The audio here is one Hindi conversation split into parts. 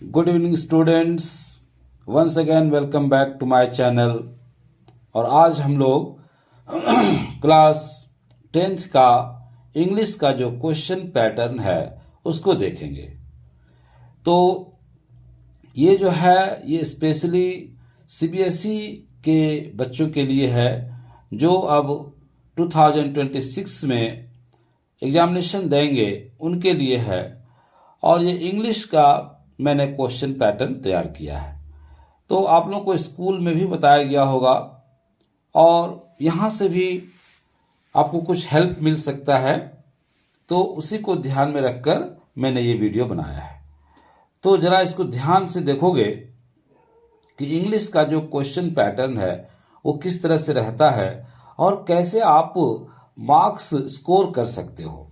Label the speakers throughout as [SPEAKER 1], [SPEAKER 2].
[SPEAKER 1] Good evening students, once again welcome back to my channel. और आज हम लोग क्लास 10th का इंग्लिश का जो क्वेश्चन पैटर्न है उसको देखेंगे। तो ये जो है ये स्पेशली सीबीएसई के बच्चों के लिए है जो अब 2026 में एग्जामिनेशन देंगे, उनके लिए है। और ये इंग्लिश का मैंने क्वेश्चन पैटर्न तैयार किया है। तो आप लोगों को स्कूल में भी बताया गया होगा और यहाँ से भी आपको कुछ हेल्प मिल सकता है, तो उसी को ध्यान में रखकर मैंने ये वीडियो बनाया है। तो जरा इसको ध्यान से देखोगे कि इंग्लिश का जो क्वेश्चन पैटर्न है वो किस तरह से रहता है और कैसे आप मार्क्स स्कोर कर सकते हो।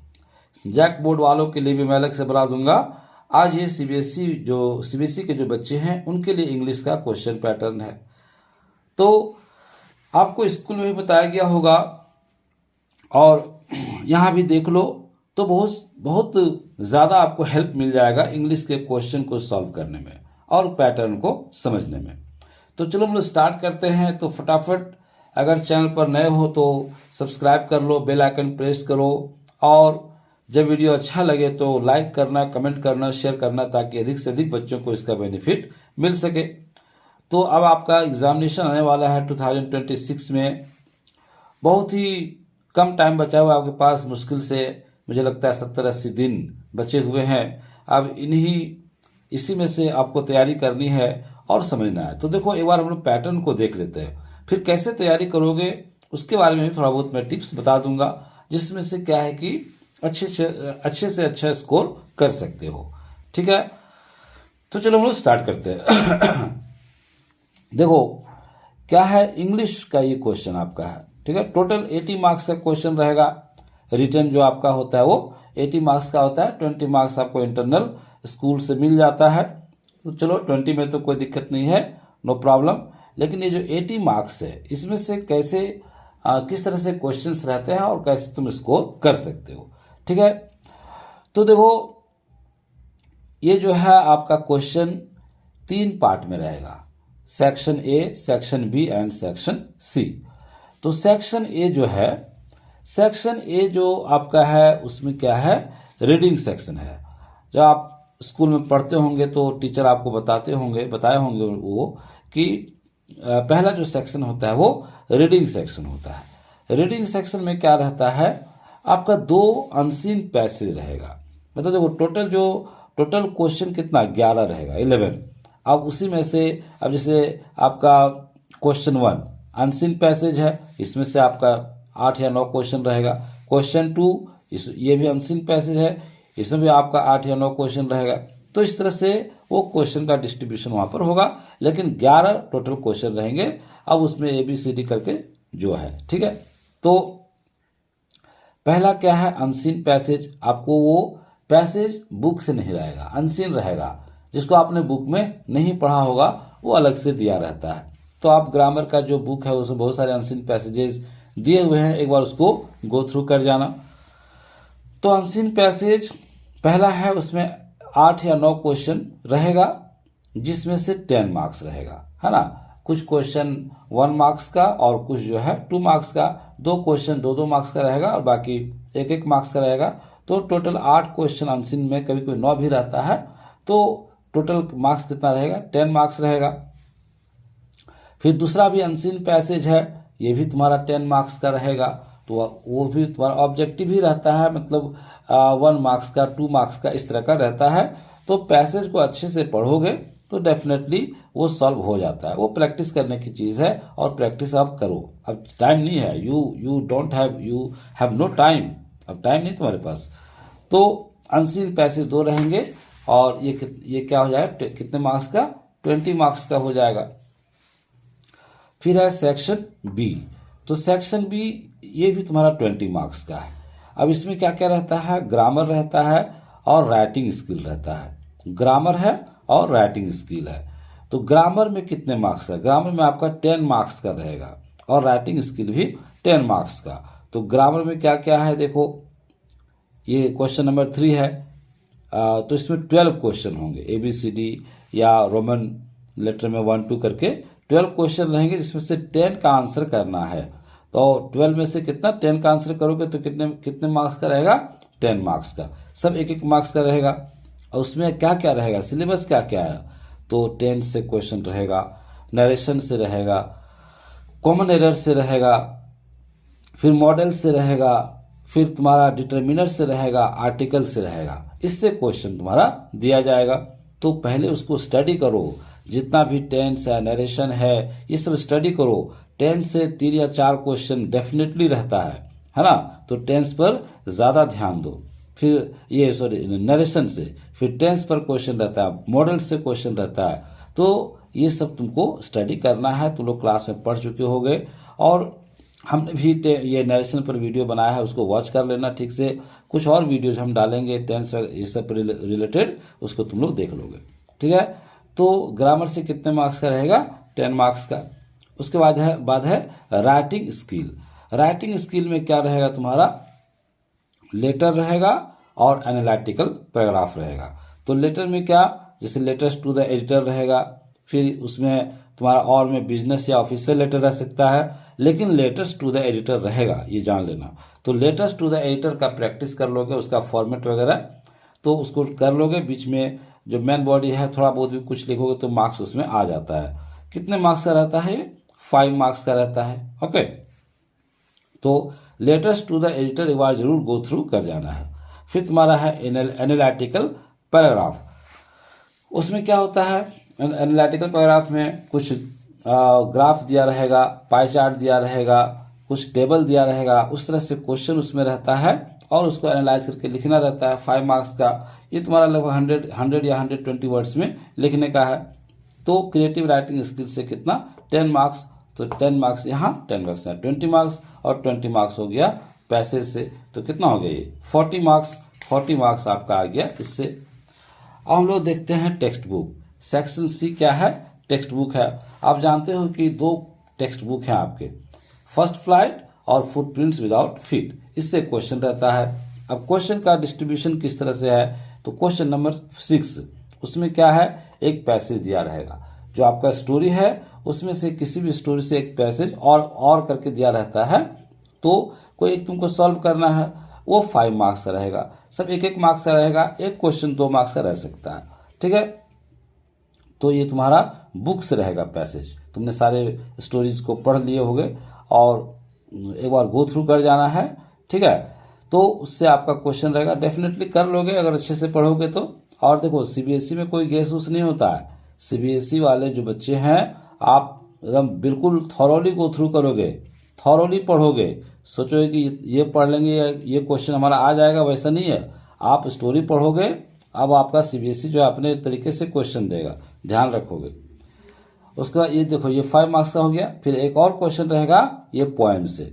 [SPEAKER 1] जैक बोर्ड वालों के लिए भी मैं अलग से बना दूंगा। आज ये सीबीएसई के जो बच्चे हैं उनके लिए इंग्लिश का क्वेश्चन पैटर्न है। तो आपको स्कूल में भी बताया गया होगा और यहाँ भी देख लो तो बहुत ज़्यादा आपको हेल्प मिल जाएगा इंग्लिश के क्वेश्चन को सॉल्व करने में और पैटर्न को समझने में। तो चलो हम लोग स्टार्ट करते हैं। तो फटाफट अगर चैनल पर नए हो तो सब्सक्राइब कर लो, बेल आइकन प्रेस करो और जब वीडियो अच्छा लगे तो लाइक करना, कमेंट करना, शेयर करना, ताकि अधिक से अधिक बच्चों को इसका बेनिफिट मिल सके। तो अब आपका एग्जामिनेशन आने वाला है 2026 में। बहुत ही कम टाइम बचा हुआ आपके पास, मुश्किल से मुझे लगता है 70-80 दिन बचे हुए हैं। अब इसी में से आपको तैयारी करनी है और समझना है। तो देखो एक बार हम लोग पैटर्न को देख लेते हैं, फिर कैसे तैयारी करोगे उसके बारे में भी थोड़ा बहुत मैं टिप्स बता दूंगा, जिसमें से क्या है कि अच्छे से अच्छा स्कोर कर सकते हो। ठीक है, तो चलो हम लोग स्टार्ट करते हैं। देखो क्या है, इंग्लिश का ये क्वेश्चन आपका है। ठीक है, टोटल 80 मार्क्स का क्वेश्चन रहेगा। रिटन जो आपका होता है वो 80 मार्क्स का होता है। 20 मार्क्स आपको इंटरनल स्कूल से मिल जाता है। तो चलो 20 में तो कोई दिक्कत नहीं है, नो प्रॉब्लम। लेकिन ये जो 80 मार्क्स है इसमें से किस तरह से क्वेश्चंस रहते हैं और कैसे तुम स्कोर कर सकते हो। ठीक है, तो देखो ये जो है आपका क्वेश्चन 3 पार्ट में रहेगा, section A, section B and section C. तो सेक्शन ए जो आपका है उसमें क्या है, रीडिंग सेक्शन है। जब आप स्कूल में पढ़ते होंगे तो टीचर आपको बताए होंगे वो कि पहला जो सेक्शन होता है वो रीडिंग सेक्शन होता है। रीडिंग सेक्शन में क्या रहता है, आपका 2 अनसीन पैसेज रहेगा। मतलब देखो टोटल क्वेश्चन कितना 11 रहेगा, 11। अब उसी में से अब जैसे आपका क्वेश्चन 1 अनसीन पैसेज है, इसमें से आपका 8 या 9 क्वेश्चन रहेगा। क्वेश्चन 2 ये भी अनसीन पैसेज है, इसमें भी आपका 8 या 9 क्वेश्चन रहेगा। तो इस तरह से वो क्वेश्चन का डिस्ट्रीब्यूशन वहां पर होगा, लेकिन 11 टोटल क्वेश्चन रहेंगे। अब उसमें ABCD करके जो है, ठीक है। तो पहला क्या है, अनसीन पैसेज। आपको वो पैसेज बुक से नहीं रहेगा, अनसीन रहेगा। जिसको आपने बुक में नहीं पढ़ा होगा वो अलग से दिया रहता है। तो आप ग्रामर का जो बुक है उसमें बहुत सारे अनसीन पैसेजेस दिए हुए हैं, एक बार उसको गो थ्रू कर जाना। तो अनसीन पैसेज पहला है, उसमें 8 या 9 क्वेश्चन रहेगा, जिसमें से 10 मार्क्स रहेगा, है ना। कुछ क्वेश्चन 1 मार्क्स का और कुछ जो है 2 मार्क्स का। 2 क्वेश्चन 2-2 मार्क्स का रहेगा और बाकी 1-1 मार्क्स का रहेगा। तो टोटल 8 क्वेश्चन अनसीन में, कभी कोई 9 भी रहता है। तो टोटल मार्क्स कितना रहेगा, 10 मार्क्स रहेगा। फिर दूसरा भी अनसीन पैसेज है, ये भी तुम्हारा 10 मार्क्स का रहेगा। तो वो भी तुम्हारा ऑब्जेक्टिव ही रहता है, मतलब 1 मार्क्स का, 2 मार्क्स का, इस तरह का रहता है। तो पैसेज को अच्छे से पढ़ोगे तो डेफिनेटली वो सॉल्व हो जाता है। वो प्रैक्टिस करने की चीज़ है और प्रैक्टिस आप करो। अब टाइम नहीं है, यू हैव नो टाइम, अब टाइम नहीं तुम्हारे पास। तो अनसीन पैसेज 2 रहेंगे और ये क्या हो जाएगा, कितने मार्क्स का, 20 मार्क्स का हो जाएगा। फिर है सेक्शन बी। तो सेक्शन बी ये भी तुम्हारा 20 मार्क्स का है। अब इसमें क्या क्या रहता है, ग्रामर रहता है और राइटिंग स्किल रहता है। ग्रामर है और राइटिंग स्किल है। तो ग्रामर में कितने मार्क्स का, ग्रामर में आपका 10 मार्क्स का रहेगा और राइटिंग स्किल भी 10 मार्क्स का। तो ग्रामर में क्या क्या है देखो, ये क्वेश्चन नंबर 3 है, तो इसमें 12 क्वेश्चन होंगे, ABCD या रोमन लेटर में 1 2 करके 12 क्वेश्चन रहेंगे, जिसमें से 10 का आंसर करना है। तो 12 में से कितना 10 का आंसर करोगे तो कितने कितने मार्क्स का रहेगा, 10 मार्क्स का। सब एक एक मार्क्स का रहेगा। और उसमें क्या क्या रहेगा, सिलेबस क्या क्या है, तो 10 से क्वेश्चन रहेगा, नरेशन से रहेगा, कॉमन एरर से रहेगा, फिर मॉडल से रहेगा, फिर तुम्हारा डिटर्मिनर से रहेगा, आर्टिकल से रहेगा। इससे क्वेश्चन तुम्हारा दिया जाएगा। तो पहले उसको स्टडी करो, जितना भी टेंस है, नरेशन है, ये सब स्टडी करो। टेंस से 3 या 4 क्वेश्चन डेफिनेटली रहता है ना, तो टेंस पर ज़्यादा ध्यान दो। फिर ये नरेशन से फिर टेंस पर क्वेश्चन रहता है, मॉडल से क्वेश्चन रहता है। तो ये सब तुमको स्टडी करना है। तुम लोग क्लास में पढ़ चुके होगे, और हमने भी ये नरेशन पर वीडियो बनाया है, उसको वॉच कर लेना ठीक से। कुछ और वीडियोज हम डालेंगे टेंस ये सब रिलेटेड, उसको तुम लोग देख लोगे, ठीक है। तो ग्रामर से कितने मार्क्स का रहेगा, 10 मार्क्स का। उसके बाद है राइटिंग स्किल। राइटिंग स्किल में क्या रहेगा, तुम्हारा लेटर रहेगा और एनालिटिकल पैराग्राफ रहेगा। तो लेटर में क्या, जैसे लेटर्स टू द एडिटर रहेगा, फिर उसमें तुम्हारा और में बिजनेस या ऑफिशियल लेटर रह सकता है, लेकिन लेटर्स टू द एडिटर रहेगा, ये जान लेना। तो लेटर्स टू द एडिटर का प्रैक्टिस कर लोगे, उसका फॉर्मेट वगैरह तो उसको कर लोगे। बीच में जो मेन बॉडी है थोड़ा बहुत भी कुछ लिखोगे तो मार्क्स उसमें आ जाता है। कितने मार्क्स का रहता है, 5 मार्क्स का रहता है। ओके, तो लेटर्स टू द एडिटर एक बार जरूर गो थ्रू कर जाना है। फिर तुम्हारा है एनालिटिकल पैराग्राफ। उसमें क्या होता है, एनालिटिकल पैराग्राफ में कुछ ग्राफ दिया रहेगा, पाई चार्ट दिया रहेगा, कुछ टेबल दिया रहेगा, उस तरह से क्वेश्चन उसमें रहता है और उसको एनालाइज करके लिखना रहता है 5 मार्क्स का। ये तुम्हारा लगभग 100 या 120 वर्ड्स में लिखने का है। तो क्रिएटिव राइटिंग स्किल से कितना, 10 मार्क्स। तो 10 मार्क्स यहाँ, 10 मार्क्स यहाँ, 20 मार्क्स, और 20 मार्क्स हो गया पैसेज से। तो कितना हो गया ये 40 मार्क्स। 40 मार्क्स आपका आ गया इससे। अब हम लोग देखते हैं टेक्स्ट बुक। सेक्शन सी क्या है, टेक्स्ट बुक है। आप जानते हो कि 2 टेक्स्ट बुक हैं आपके, फर्स्ट फ्लाइट और फुटप्रिंट्स विदाउट फीट। इससे क्वेश्चन रहता है। अब क्वेश्चन का डिस्ट्रीब्यूशन किस तरह से है, तो क्वेश्चन नंबर 6 उसमें क्या है, एक पैसेज दिया रहेगा। जो आपका स्टोरी है उसमें से किसी भी स्टोरी से एक पैसेज और करके दिया रहता है। तो कोई एक तुमको सॉल्व करना है, वो 5 मार्क्स का रहेगा। सब एक एक मार्क्स का रहेगा। एक क्वेश्चन 2 मार्क्स का रह सकता है, ठीक है। तो ये तुम्हारा बुक से रहेगा पैसेज। तुमने सारे स्टोरीज को पढ़ लिए होगे और एक बार गो थ्रू कर जाना है, ठीक है। तो उससे आपका क्वेश्चन रहेगा, डेफिनेटली कर लोगे अगर अच्छे से पढ़ोगे तो। और देखो सीबीएसई में कोई गेस उस नहीं होता है। सीबीएसई वाले जो बच्चे हैं, आप एकदम बिल्कुल थॉरोली गो थ्रू करोगे, थॉरोली पढ़ोगे। सोचोगे कि ये पढ़ लेंगे, ये क्वेश्चन हमारा आ जाएगा, वैसा नहीं है। आप स्टोरी पढ़ोगे, अब आपका सीबीएसई जो है अपने तरीके से क्वेश्चन देगा, ध्यान रखोगे। उसके बाद ये देखो, ये 5 मार्क्स का हो गया। फिर एक और क्वेश्चन रहेगा, ये पोएम से,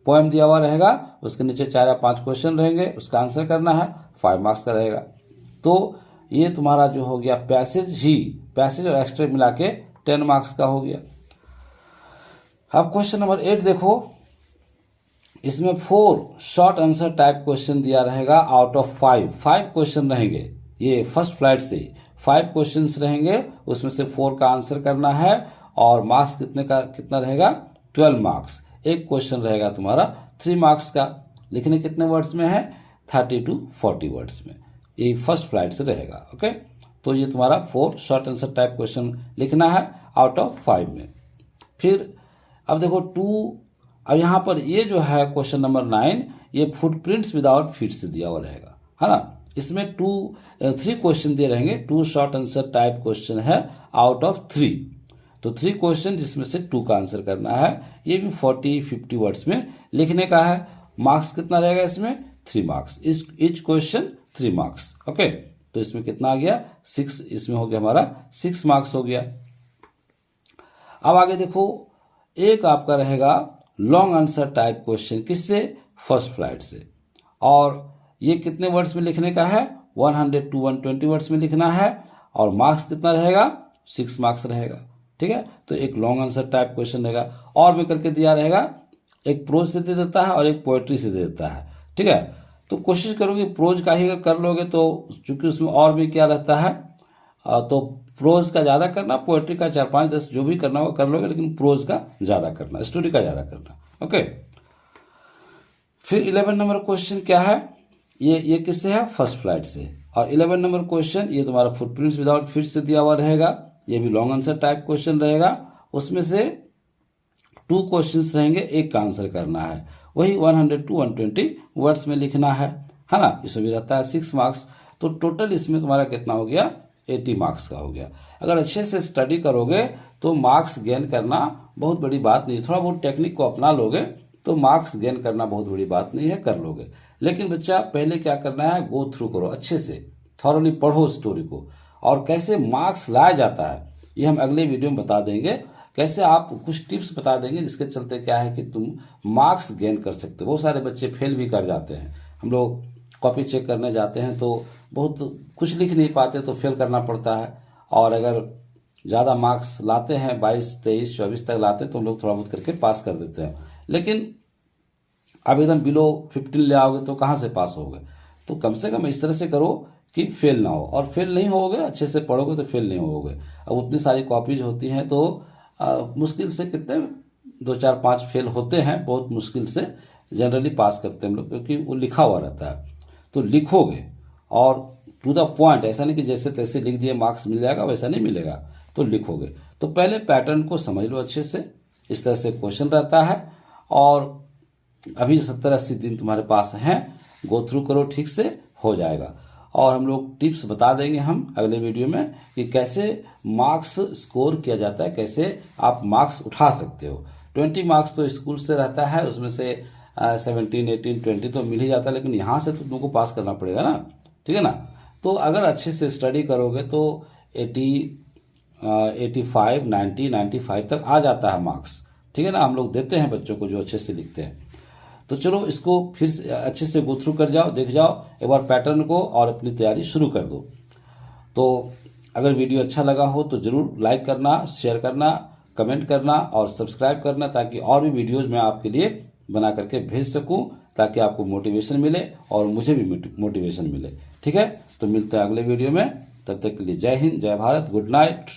[SPEAKER 1] पोएम दिया हुआ रहेगा, उसके नीचे 4 या 5 क्वेश्चन रहेंगे, उसका आंसर करना है, 5 मार्क्स का रहेगा। तो ये तुम्हारा जो हो गया पैसेज और एक्स्ट्रा मिला के 10 मार्क्स का हो गया। अब क्वेश्चन नंबर 8 देखो, इसमें 4 शॉर्ट आंसर टाइप क्वेश्चन दिया रहेगा आउट ऑफ 5 क्वेश्चन रहेंगे। ये फर्स्ट फ्लाइट से 5 क्वेश्चंस रहेंगे, उसमें से 4 का आंसर करना है। और मार्क्स कितना रहेगा, 12 मार्क्स। एक क्वेश्चन रहेगा तुम्हारा 3 मार्क्स का। लिखने कितने वर्ड्स में है, 30 to 40 वर्ड्स में। ये फर्स्ट फ्लाइट से रहेगा, ओके। तो ये तुम्हारा 4 शॉर्ट आंसर टाइप क्वेश्चन लिखना है आउट ऑफ 5 में। फिर अब देखो 2, अब यहाँ पर ये जो है क्वेश्चन नंबर 9, ये फुटप्रिंट्स विदाउट फीट से दिया हुआ रहेगा, है ना। इसमें 3 क्वेश्चन दिए रहेंगे। 2 शॉर्ट आंसर टाइप क्वेश्चन है आउट ऑफ 3। तो 3 क्वेश्चन जिसमें से 2 का आंसर करना है। ये भी 40-50 वर्ड्स में लिखने का है। मार्क्स कितना रहेगा इसमें, 3 marks. Each question 3 marks, okay. तो इसमें कितना आ गया, 6। इसमें हो गया हमारा 6 मार्क्स हो गया। अब आगे देखो, एक आपका रहेगा लॉन्ग आंसर टाइप क्वेश्चन, किससे, फर्स्ट फ्लाइट से। और ये कितने वर्ड्स में लिखने का है, 100 to 120 वर्ड्स में लिखना है। और मार्क्स कितना रहेगा, 6 मार्क्स रहेगा, ठीक है। तो एक लॉन्ग आंसर टाइप क्वेश्चन रहेगा। और भी करके दिया रहेगा, एक प्रोज से दे देता है और एक पोएट्री से दे देता है, ठीक है। तो कोशिश करोगे प्रोज का ही अगर कर लोगे तो चूंकि उसमें और भी क्या रहता है, तो प्रोज का ज़्यादा करना, पोएट्री का 4 5 10 जो भी करना होगा कर लोगे, लेकिन प्रोज का ज़्यादा करना, स्टोरी का ज़्यादा करना। ओके, फिर 11 नंबर क्वेश्चन क्या है, ये किससे है, फर्स्ट फ्लाइट से। और 11 नंबर क्वेश्चन ये तुम्हारा फुटप्रिंट्स विदाउट फीट से दिया हुआ रहेगा, ये भी लॉन्ग आंसर टाइप क्वेश्चन रहेगा। उसमें से 2 क्वेश्चंस रहेंगे, एक का आंसर करना है, वही 100 to 120 वर्ड्स में लिखना है ना। इसमें भी रहता है 6 मार्क्स, तो टोटल इसमें तुम्हारा कितना हो गया, 80 मार्क्स का हो गया। अगर अच्छे से स्टडी करोगे तो मार्क्स गेन करना बहुत बड़ी बात नहीं, थोड़ा बहुत टेक्निक को अपना लोगे तो मार्क्स गेन करना बहुत बड़ी बात नहीं है, कर लोगे। लेकिन बच्चा पहले क्या करना है, गो थ्रू करो, अच्छे से थॉरली पढ़ो स्टोरी को, और कैसे मार्क्स लाया जाता है ये हम अगले वीडियो में बता देंगे। कैसे आप कुछ टिप्स बता देंगे जिसके चलते क्या है कि तुम मार्क्स गेन कर सकते हो। बहुत सारे बच्चे फेल भी कर जाते हैं, हम लोग कॉपी चेक करने जाते हैं तो बहुत कुछ लिख नहीं पाते तो फेल करना पड़ता है, और अगर ज़्यादा मार्क्स लाते हैं 22 23 24 तक लाते हैं तो हम लोग थोड़ा बहुत करके पास कर देते हैं। लेकिन अब एकदम बिलो 15 ले आओगे तो कहाँ से पास होगे। तो कम से कम इस तरह से करो कि फेल ना हो, और फेल नहीं होगे, अच्छे से पढ़ोगे तो फेल नहीं होगे। अब उतनी सारी कॉपीज होती हैं तो मुश्किल से कितने 2 4 5 फेल होते हैं, बहुत मुश्किल से जनरली पास करते हैं हम लोग, क्योंकि वो लिखा हुआ रहता है। तो लिखोगे और टू द पॉइंट, ऐसा नहीं कि जैसे तैसे लिख दिए मार्क्स मिल जाएगा, वैसा नहीं मिलेगा। तो लिखोगे तो पहले पैटर्न को समझ लो अच्छे से, इस तरह से क्वेश्चन रहता है, और अभी 70-80 दिन तुम्हारे पास हैं, गो थ्रू करो, ठीक से हो जाएगा। और हम लोग टिप्स बता देंगे हम अगले वीडियो में कि कैसे मार्क्स स्कोर किया जाता है, कैसे आप मार्क्स उठा सकते हो। 20 मार्क्स तो स्कूल से रहता है, उसमें से 17 18 20 तो मिल ही जाता है, लेकिन यहाँ से तो तुमको पास करना पड़ेगा ना, ठीक है ना। तो अगर अच्छे से स्टडी करोगे तो 80 85 90 95 तक आ जाता है मार्क्स, ठीक है ना। हम लोग देते हैं बच्चों को जो अच्छे से लिखते हैं। तो चलो इसको फिर से अच्छे से गो थ्रू कर जाओ, देख जाओ एक बार पैटर्न को, और अपनी तैयारी शुरू कर दो। तो अगर वीडियो अच्छा लगा हो तो ज़रूर लाइक करना, शेयर करना, कमेंट करना और सब्सक्राइब करना, ताकि और भी वीडियोज़ मैं आपके लिए बना करके भेज सकूं, ताकि आपको मोटिवेशन मिले और मुझे भी मोटिवेशन मिले। ठीक है, तो मिलते हैं अगले वीडियो में, तब तक के लिए जय हिंद, जय भारत, गुड नाइट।